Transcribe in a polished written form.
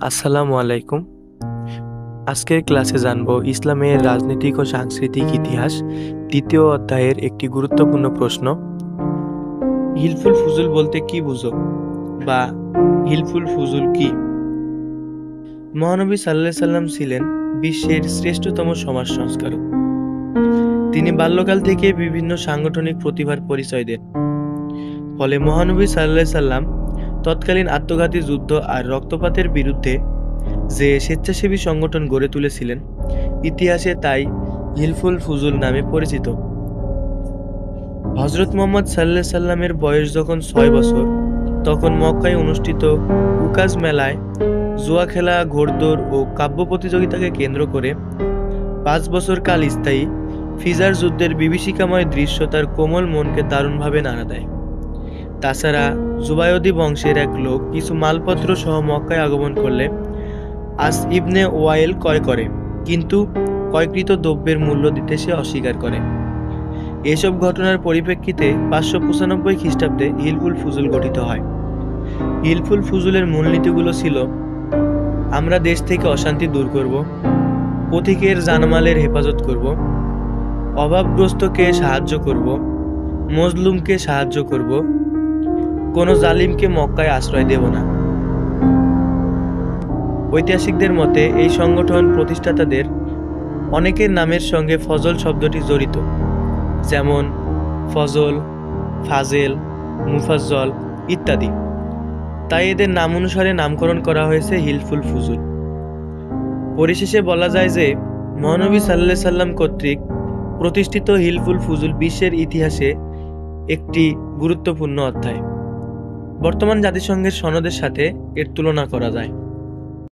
আসসালামু আলাইকুম। আজকের ক্লাসে জানবো ইসলামের রাজনৈতিক ও সাংস্কৃতিক ইতিহাস দ্বিতীয় অধ্যায়ের একটি গুরুত্বপূর্ণ প্রশ্ন। হিলফুল ফুজুল বলতে কি বুঝো বা হিলফুল ফুজুল কি? মহানবী সাল্লাল্লাহু আলাইহি সাল্লাম ছিলেন বিশ্বের শ্রেষ্ঠতম সমাজ সংস্কারক। তিনি বাল্যকাল থেকে বিভিন্ন সাংগঠনিক প্রতিভার পরিচয় দেন। ফলে মহানবী সাল্লাল্লাহু আলাইহি সাল্লাম তৎকালীন আত্মঘাতী যুদ্ধ আর রক্তপাতের বিরুদ্ধে যে স্বেচ্ছাসেবী সংগঠন গড়ে তুলেছিলেন, ইতিহাসে তাই হিলফুল ফুজুল নামে পরিচিত। হযরত মুহাম্মদ সাল্লাল্লাহু আলাইহি সাল্লামের বয়স যখন 6 বছর, তখন মক্কায় অনুষ্ঠিত উকাজ মেলায় জুয়া খেলা, ঘোড়দৌড় ও কাব্য প্রতিযোগিতাকে কেন্দ্র করে 5 বছর কাল স্থায়ী ফিজার যুদ্ধের বিভীষিকাময় দৃশ্য তার কোমল মনকে দারুণভাবে নাড়া দেয়। তাছাড়া জুবায়দি বংশের এক লোক কিছু মালপত্র সহ মক্কায় আগমন করলে আস ইবনে ওয়াইল ক্রয় করে, কিন্তু ক্রয়কৃত দ্রব্যের মূল্য দিতে সে অস্বীকার করে। এসব ঘটনার পরিপ্রেক্ষিতে 595 খ্রিস্টাব্দে হিলফুল ফুজুল গঠিত হয়। হিলফুল ফুজুলের মূলনীতিগুলো ছিল: আমরা দেশ থেকে অশান্তি দূর করব, পথিকের জানমালের হেফাজত করব, অভাবগ্রস্তকে সাহায্য করব, মজলুমকে সাহায্য করব, কোনো জালিমকে মক্কায় আশ্রয় দেব না। ঐতিহাসিকদের মতে এই সংগঠন প্রতিষ্ঠাতাদের অনেকের নামের সঙ্গে ফজল শব্দটি জড়িত, যেমন ফজল, ফাজেল, মুফাজ্জল ইত্যাদি। তাই এদের নাম অনুসারে নামকরণ করা হয়েছে হিলফুল ফুজুল। পরিশেষে বলা যায় যে মহানবী সাল্লাল্লাহু আলাইহি সাল্লাম কর্তৃক প্রতিষ্ঠিত হিলফুল ফুজুল বিশ্বের ইতিহাসে একটি গুরুত্বপূর্ণ অধ্যায়। বর্তমান জাতিসংঘের সনদের সাথে এর তুলনা করা যায়।